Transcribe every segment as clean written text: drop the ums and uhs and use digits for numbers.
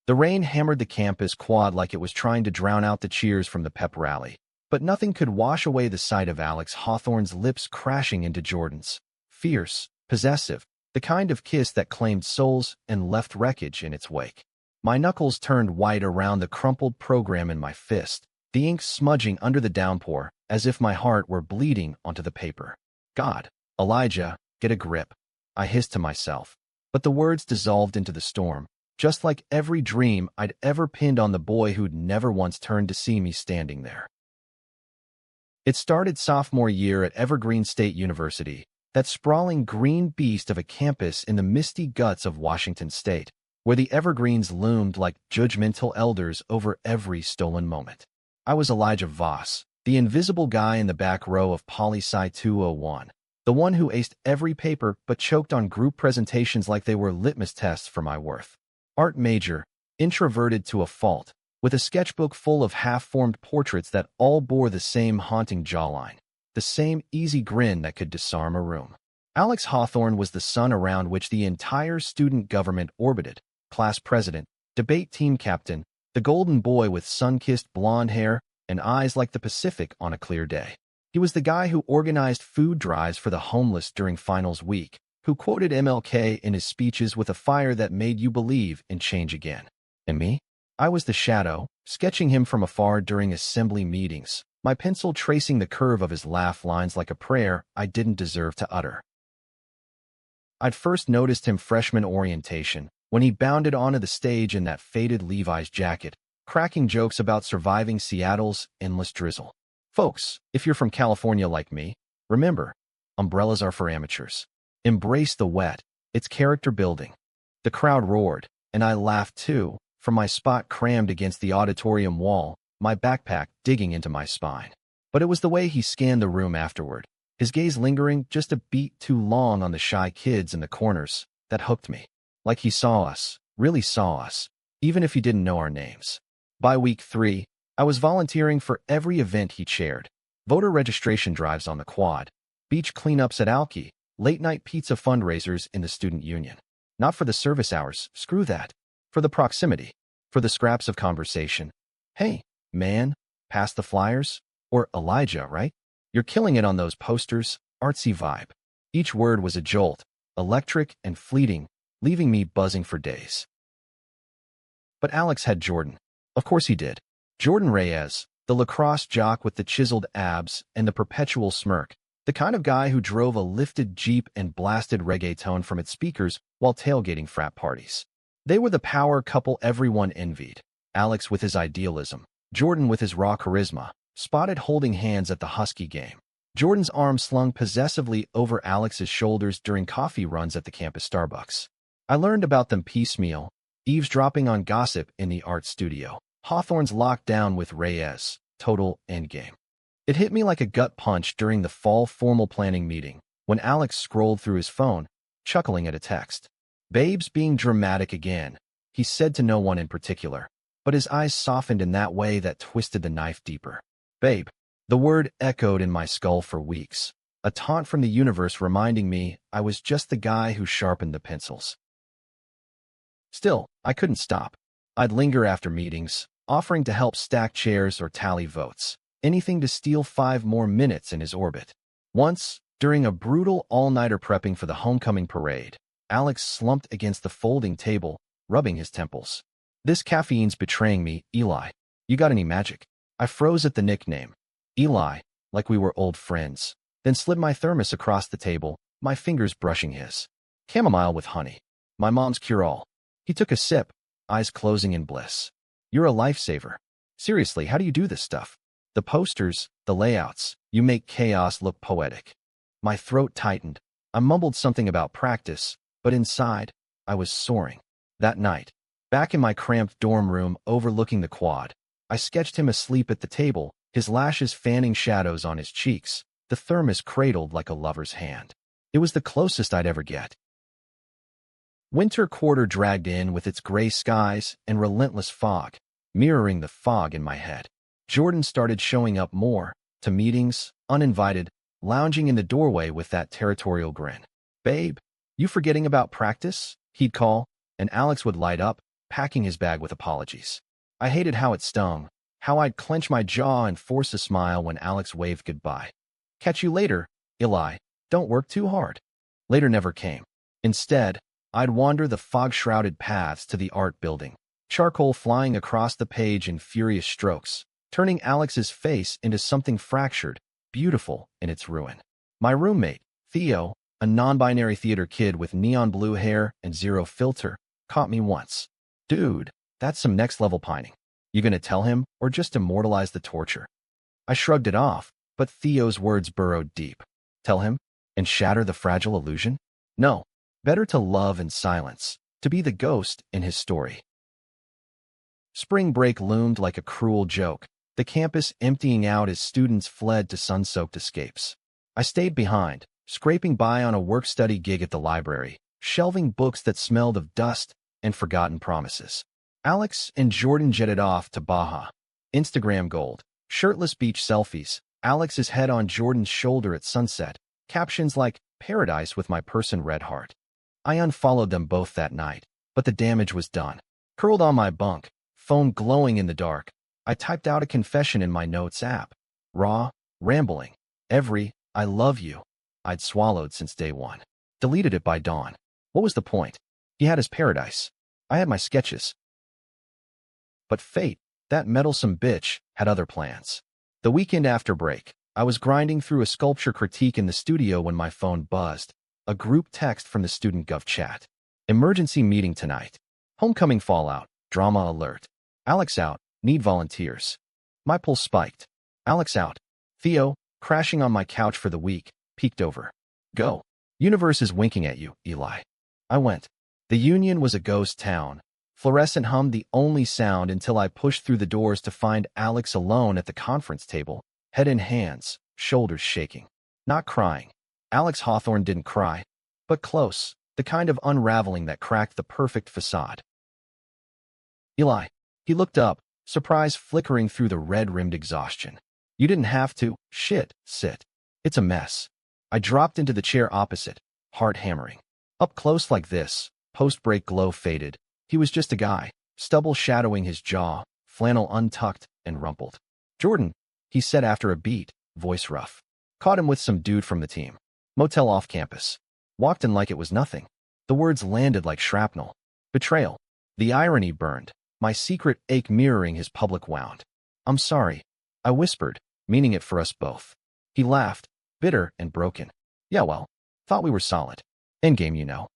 The rain hammered the campus quad like it was trying to drown out the cheers from the pep rally. But nothing could wash away the sight of Alex Hawthorne's lips crashing into Jordan's. Fierce, possessive, the kind of kiss that claimed souls and left wreckage in its wake. My knuckles turned white around the crumpled program in my fist, the ink smudging under the downpour, as if my heart were bleeding onto the paper. God, Elijah, get a grip, I hissed to myself. But the words dissolved into the storm, just like every dream I'd ever pinned on the boy who'd never once turned to see me standing there. It started sophomore year at Evergreen State University, that sprawling green beast of a campus in the misty guts of Washington State, where the evergreens loomed like judgmental elders over every stolen moment. I was Elijah Voss, the invisible guy in the back row of Poli-Sci 201, the one who aced every paper but choked on group presentations like they were litmus tests for my worth. Art major, introverted to a fault, with a sketchbook full of half-formed portraits that all bore the same haunting jawline, the same easy grin that could disarm a room. Alex Hawthorne was the sun around which the entire student government orbited, class president, debate team captain, the golden boy with sun-kissed blonde hair and eyes like the Pacific on a clear day. He was the guy who organized food drives for the homeless during finals week, who quoted MLK in his speeches with a fire that made you believe in change again. And me? I was the shadow, sketching him from afar during assembly meetings, my pencil tracing the curve of his laugh lines like a prayer I didn't deserve to utter. I'd first noticed him freshman orientation, when he bounded onto the stage in that faded Levi's jacket, cracking jokes about surviving Seattle's endless drizzle. Folks, if you're from California like me, remember, umbrellas are for amateurs. Embrace the wet, it's character building. The crowd roared, and I laughed too, from my spot crammed against the auditorium wall, my backpack digging into my spine. But it was the way he scanned the room afterward, his gaze lingering just a beat too long on the shy kids in the corners, that hooked me. Like he saw us, really saw us, even if he didn't know our names. By week 3, I was volunteering for every event he chaired. Voter registration drives on the quad, beach cleanups at Alki, late-night pizza fundraisers in the student union. Not for the service hours, screw that. For the proximity, for the scraps of conversation. Hey, man, pass the flyers? Or Elijah, right? You're killing it on those posters, artsy vibe. Each word was a jolt, electric and fleeting, leaving me buzzing for days. But Alex had Jordan. Of course he did. Jordan Reyes, the lacrosse jock with the chiseled abs and the perpetual smirk, the kind of guy who drove a lifted Jeep and blasted reggaeton from its speakers while tailgating frat parties. They were the power couple everyone envied. Alex with his idealism, Jordan with his raw charisma, spotted holding hands at the Husky game. Jordan's arm slung possessively over Alex's shoulders during coffee runs at the campus Starbucks. I learned about them piecemeal, eavesdropping on gossip in the art studio. Hawthorne's locked down with Reyes, total endgame. It hit me like a gut punch during the fall formal planning meeting, when Alex scrolled through his phone, chuckling at a text. Babe's being dramatic again, he said to no one in particular, but his eyes softened in that way that twisted the knife deeper. Babe. The word echoed in my skull for weeks, a taunt from the universe reminding me I was just the guy who sharpened the pencils. Still, I couldn't stop. I'd linger after meetings, offering to help stack chairs or tally votes, anything to steal 5 more minutes in his orbit. Once, during a brutal all-nighter prepping for the homecoming parade, Alex slumped against the folding table, rubbing his temples. This caffeine's betraying me, Eli. You got any magic? I froze at the nickname. Eli, like we were old friends, then slid my thermos across the table, my fingers brushing his. Chamomile with honey. My mom's cure-all. He took a sip, eyes closing in bliss. You're a lifesaver. Seriously, how do you do this stuff? The posters, the layouts, you make chaos look poetic. My throat tightened. I mumbled something about practice, but inside, I was soaring. That night, back in my cramped dorm room overlooking the quad, I sketched him asleep at the table, his lashes fanning shadows on his cheeks, the thermos cradled like a lover's hand. It was the closest I'd ever get. Winter quarter dragged in with its gray skies and relentless fog, mirroring the fog in my head. Jordan started showing up more, to meetings, uninvited, lounging in the doorway with that territorial grin. Babe, you forgetting about practice? He'd call, and Alex would light up, packing his bag with apologies. I hated how it stung, how I'd clench my jaw and force a smile when Alex waved goodbye. Catch you later, Eli. Don't work too hard. Later never came. Instead, I'd wander the fog-shrouded paths to the art building, charcoal flying across the page in furious strokes, turning Alex's face into something fractured, beautiful in its ruin. My roommate, Theo, a non-binary theater kid with neon blue hair and zero filter, caught me once. Dude, that's some next-level pining. You gonna tell him or just immortalize the torture? I shrugged it off, but Theo's words burrowed deep. Tell him? And shatter the fragile illusion? No. Better to love in silence, to be the ghost in his story. Spring break loomed like a cruel joke, the campus emptying out as students fled to sun-soaked escapes. I stayed behind, scraping by on a work-study gig at the library, shelving books that smelled of dust and forgotten promises. Alex and Jordan jetted off to Baja. Instagram gold, shirtless beach selfies, Alex's head on Jordan's shoulder at sunset, captions like, "Paradise with my person red heart." I unfollowed them both that night, but the damage was done. Curled on my bunk, phone glowing in the dark, I typed out a confession in my notes app. Raw, rambling, every, "I love you," I'd swallowed since day one. Deleted it by dawn. What was the point? He had his paradise. I had my sketches. But fate, that meddlesome bitch, had other plans. The weekend after break, I was grinding through a sculpture critique in the studio when my phone buzzed. A group text from the student gov chat. Emergency meeting tonight. Homecoming fallout. Drama alert. Alex out. Need volunteers. My pulse spiked. Alex out. Theo, crashing on my couch for the week, peeked over. Go. Universe is winking at you, Eli. I went. The Union was a ghost town. Fluorescent hummed the only sound until I pushed through the doors to find Alex alone at the conference table, head in hands, shoulders shaking. Not crying. Alex Hawthorne didn't cry, but close, the kind of unraveling that cracked the perfect facade. Eli. He looked up, surprise flickering through the red-rimmed exhaustion. You didn't have to. Shit, sit. It's a mess. I dropped into the chair opposite, heart hammering. Up close like this, post-break glow faded. He was just a guy, stubble shadowing his jaw, flannel untucked and rumpled. Jordan, he said after a beat, voice rough. Caught him with some dude from the team. Motel off campus. Walked in like it was nothing. The words landed like shrapnel. Betrayal. The irony burned, my secret ache mirroring his public wound. I'm sorry, I whispered, meaning it for us both. He laughed, bitter and broken. Yeah, well, thought we were solid. Endgame, you know.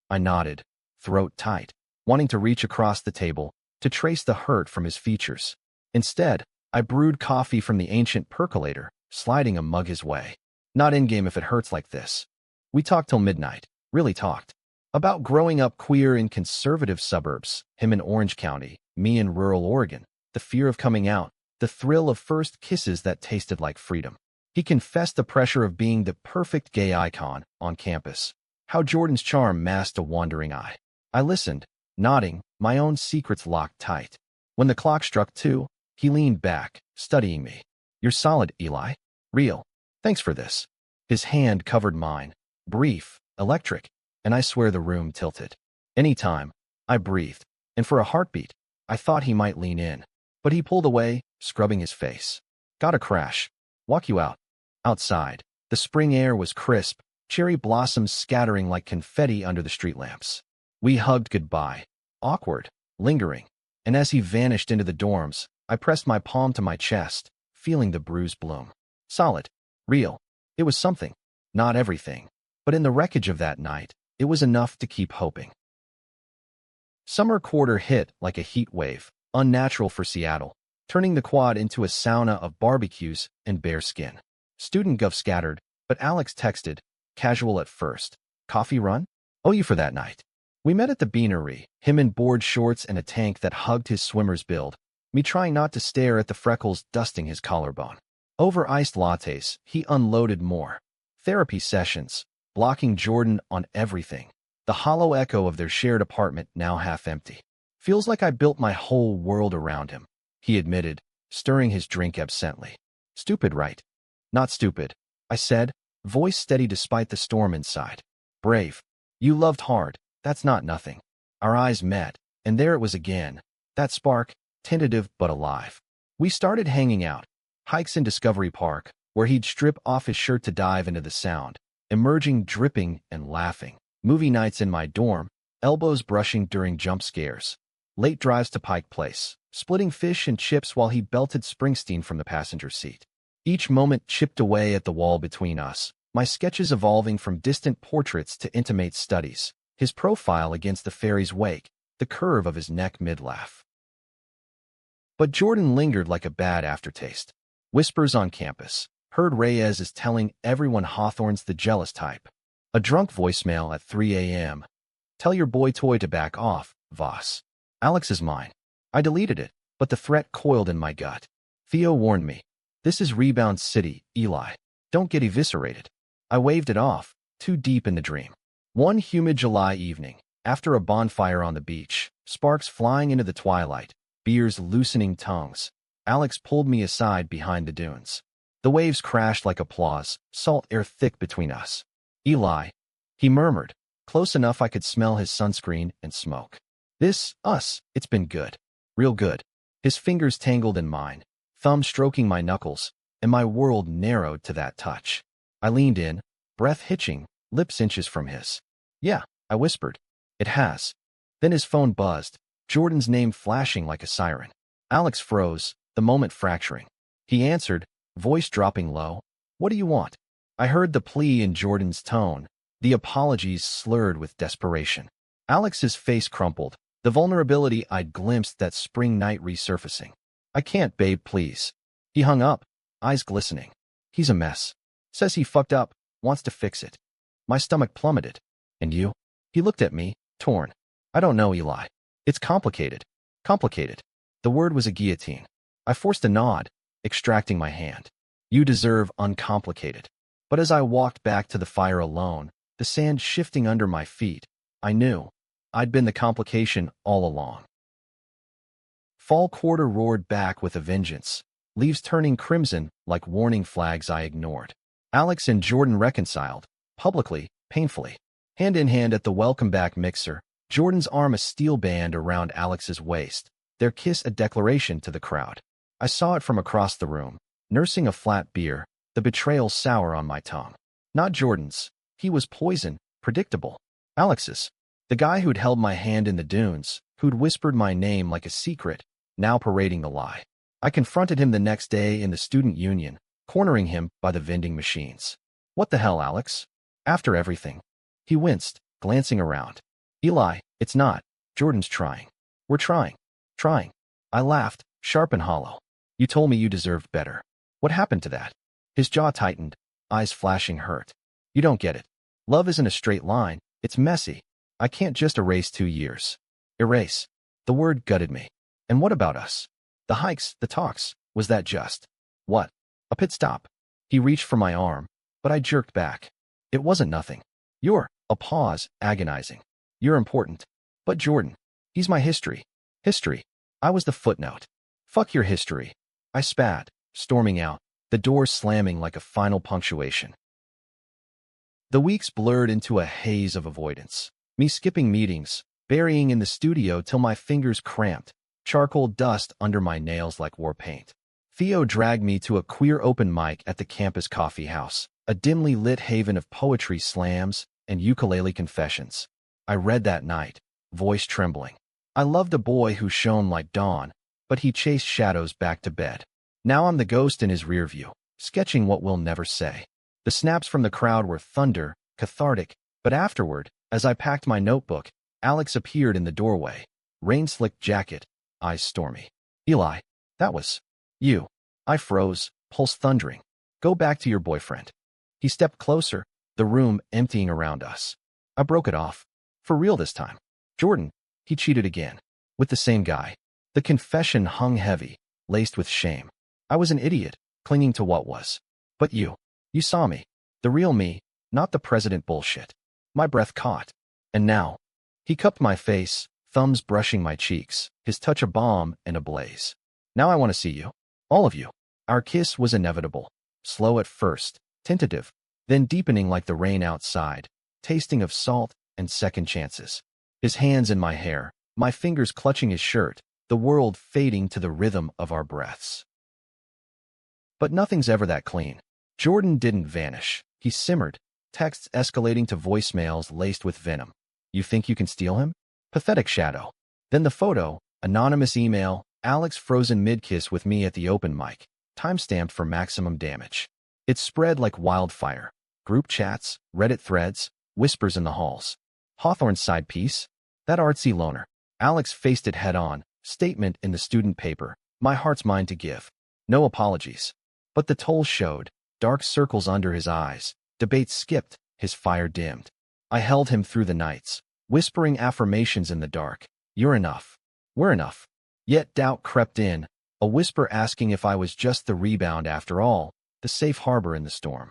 I nodded, throat tight, wanting to reach across the table to trace the hurt from his features. Instead, I brewed coffee from the ancient percolator, sliding a mug his way. Not endgame if it hurts like this. We talked till midnight, really talked. About growing up queer in conservative suburbs, him in Orange County, me in rural Oregon, the fear of coming out, the thrill of first kisses that tasted like freedom. He confessed the pressure of being the perfect gay icon on campus, how Jordan's charm masked a wandering eye. I listened, nodding, my own secrets locked tight. When the clock struck 2, he leaned back, studying me. You're solid, Eli. Real. Thanks for this. His hand covered mine, brief, electric, and I swear the room tilted. Anytime, I breathed, and for a heartbeat, I thought he might lean in, but he pulled away, scrubbing his face. Gotta crash. Walk you out. Outside, the spring air was crisp, cherry blossoms scattering like confetti under the street lamps. We hugged goodbye, awkward, lingering, and as he vanished into the dorms, I pressed my palm to my chest, feeling the bruise bloom. Solid. Real. It was something. Not everything. But in the wreckage of that night, it was enough to keep hoping. Summer quarter hit like a heat wave, unnatural for Seattle, turning the quad into a sauna of barbecues and bare skin. Student gov scattered, but Alex texted, casual at first. Coffee run? Owe you for that night. We met at the beanery, him in board shorts and a tank that hugged his swimmer's build, me trying not to stare at the freckles dusting his collarbone. Over iced lattes, he unloaded more. Therapy sessions, blocking Jordan on everything. The hollow echo of their shared apartment now half empty. Feels like I built my whole world around him, he admitted, stirring his drink absently. Stupid, right? Not stupid, I said, voice steady despite the storm inside. Brave. You loved hard, that's not nothing. Our eyes met, And there it was again, that spark, tentative but alive. We started hanging out, hikes in Discovery Park, where he'd strip off his shirt to dive into the sound, emerging dripping and laughing. Movie nights in my dorm, elbows brushing during jump scares. Late drives to Pike Place, splitting fish and chips while he belted Springsteen from the passenger seat. Each moment chipped away at the wall between us, my sketches evolving from distant portraits to intimate studies, his profile against the ferry's wake, the curve of his neck mid-laugh. But Jordan lingered like a bad aftertaste. Whispers on campus. Heard Reyes is telling everyone Hawthorne's the jealous type. A drunk voicemail at 3 a.m. Tell your boy toy to back off, Voss. Alex is mine. I deleted it, but the threat coiled in my gut. Theo warned me. This is Rebound City, Eli. Don't get eviscerated. I waved it off, too deep in the dream. One humid July evening, after a bonfire on the beach, sparks flying into the twilight, beers loosening tongues, Alex pulled me aside behind the dunes. The waves crashed like applause, salt air thick between us. Eli, he murmured, close enough I could smell his sunscreen and smoke. Us, it's been good. Real good. His fingers tangled in mine, thumb stroking my knuckles, and my world narrowed to that touch. I leaned in, breath hitching, lips inches from his. Yeah, I whispered. It has. Then his phone buzzed, Jordan's name flashing like a siren. Alex froze, the moment fracturing. He answered, voice dropping low. What do you want? I heard the plea in Jordan's tone, the apologies slurred with desperation. Alex's face crumpled, the vulnerability I'd glimpsed that spring night resurfacing. I can't, babe, please. He hung up, eyes glistening. He's a mess. Says he fucked up, wants to fix it. My stomach plummeted. And you? He looked at me, torn. I don't know, Eli. It's complicated. Complicated. The word was a guillotine. I forced a nod, extracting my hand. You deserve uncomplicated. But as I walked back to the fire alone, the sand shifting under my feet, I knew I'd been the complication all along. Fall quarter roared back with a vengeance, leaves turning crimson like warning flags I ignored. Alex and Jordan reconciled, publicly, painfully. Hand in hand at the welcome back mixer, Jordan's arm a steel band around Alex's waist, their kiss a declaration to the crowd. I saw it from across the room, nursing a flat beer, the betrayal sour on my tongue. Not Jordan's. He was poison, predictable. Alex's. The guy who'd held my hand in the dunes, who'd whispered my name like a secret, now parading the lie. I confronted him the next day in the student union, cornering him by the vending machines. What the hell, Alex? After everything. He winced, glancing around. Eli, it's not. Jordan's trying. We're trying. Trying. I laughed, sharp and hollow. You told me you deserved better. What happened to that? His jaw tightened, eyes flashing hurt. You don't get it. Love isn't a straight line. It's messy. I can't just erase 2 years. Erase. The word gutted me. And what about us? The hikes, the talks, was that just? What? A pit stop. He reached for my arm, but I jerked back. It wasn't nothing. You're, a pause, agonizing. You're important. But Jordan, he's my history. History. I was the footnote. Fuck your history. I spat, storming out, the door slamming like a final punctuation. The weeks blurred into a haze of avoidance. Me skipping meetings, burying in the studio till my fingers cramped, charcoal dust under my nails like war paint. Theo dragged me to a queer open mic at the campus coffee house, a dimly lit haven of poetry slams and ukulele confessions. I read that night, voice trembling. I loved a boy who shone like dawn, but he chased shadows back to bed. Now I'm the ghost in his rear view, sketching what we'll never say. The snaps from the crowd were thunder, cathartic, but afterward, as I packed my notebook, Alex appeared in the doorway, rain-slicked jacket, eyes stormy. Eli, that was you. I froze, pulse thundering. Go back to your boyfriend. He stepped closer, the room emptying around us. I broke it off. For real this time. Jordan, he cheated again. With the same guy. The confession hung heavy, laced with shame. I was an idiot, clinging to what was. But you saw me. The real me, not the president bullshit. My breath caught. And now, he cupped my face, thumbs brushing my cheeks, his touch a balm and a blaze. Now I want to see you. All of you. Our kiss was inevitable. Slow at first, tentative, then deepening like the rain outside, tasting of salt and second chances. His hands in my hair, my fingers clutching his shirt, the world fading to the rhythm of our breaths. But nothing's ever that clean. Jordan didn't vanish. He simmered, texts escalating to voicemails laced with venom. You think you can steal him? Pathetic shadow. Then the photo, anonymous email, Alex frozen mid-kiss with me at the open mic, timestamped for maximum damage. It spread like wildfire. Group chats, Reddit threads, whispers in the halls. Hawthorne's side piece? That artsy loner. Alex faced it head-on, statement in the student paper. My heart's mine to give. No apologies. But the toll showed, dark circles under his eyes. Debates skipped, his fire dimmed. I held him through the nights, whispering affirmations in the dark. You're enough. We're enough. Yet doubt crept in, a whisper asking if I was just the rebound after all, the safe harbor in the storm.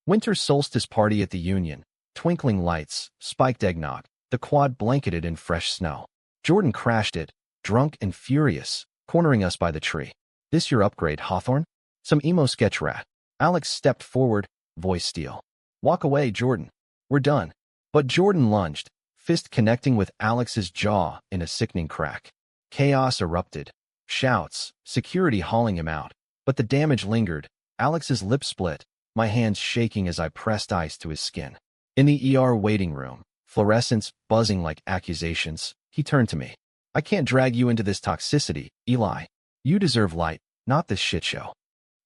Winter solstice party at the Union, twinkling lights, spiked eggnog, the quad blanketed in fresh snow. Jordan crashed it, drunk and furious, cornering us by the tree. This your upgrade, Hawthorne? Some emo sketch rat. Alex stepped forward, voice steel. Walk away, Jordan. We're done. But Jordan lunged, fist connecting with Alex's jaw in a sickening crack. Chaos erupted. Shouts, security hauling him out. But the damage lingered. Alex's lips split, my hands shaking as I pressed ice to his skin. In the ER waiting room, fluorescents buzzing like accusations, he turned to me. I can't drag you into this toxicity, Eli. You deserve light, not this shit show.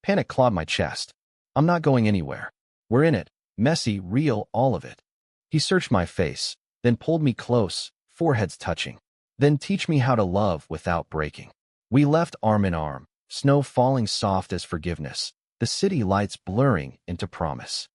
Panic clawed my chest. I'm not going anywhere. We're in it. Messy, real, all of it. He searched my face, then pulled me close, foreheads touching. Then teach me how to love without breaking. We left arm in arm, snow falling soft as forgiveness, the city lights blurring into promise.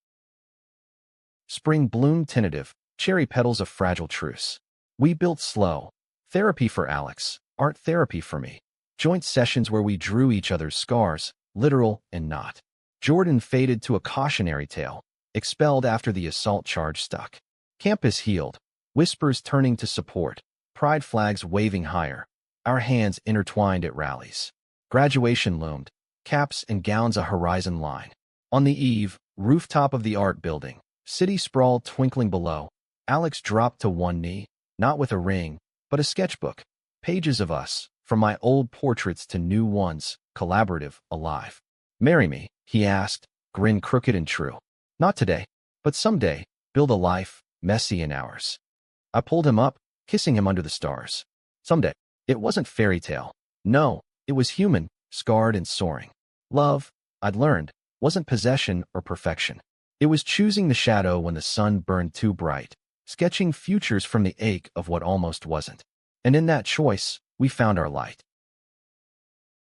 Spring bloom tentative, cherry petals of fragile truce. We built slow. Therapy for Alex, art therapy for me. Joint sessions where we drew each other's scars, literal and not. Jordan faded to a cautionary tale, expelled after the assault charge stuck. Campus healed, whispers turning to support, pride flags waving higher, our hands intertwined at rallies. Graduation loomed, caps and gowns a horizon line. On the eve, rooftop of the art building, city sprawl twinkling below, Alex dropped to one knee, not with a ring, but a sketchbook. Pages of us, from my old portraits to new ones, collaborative, alive. Marry me, he asked, grin crooked and true. Not today, but someday, build a life, messy in ours. I pulled him up, kissing him under the stars. Someday. It wasn't fairy tale. No, it was human, scarred and soaring. Love, I'd learned, wasn't possession or perfection. It was choosing the shadow when the sun burned too bright, sketching futures from the ache of what almost wasn't. And in that choice, we found our light.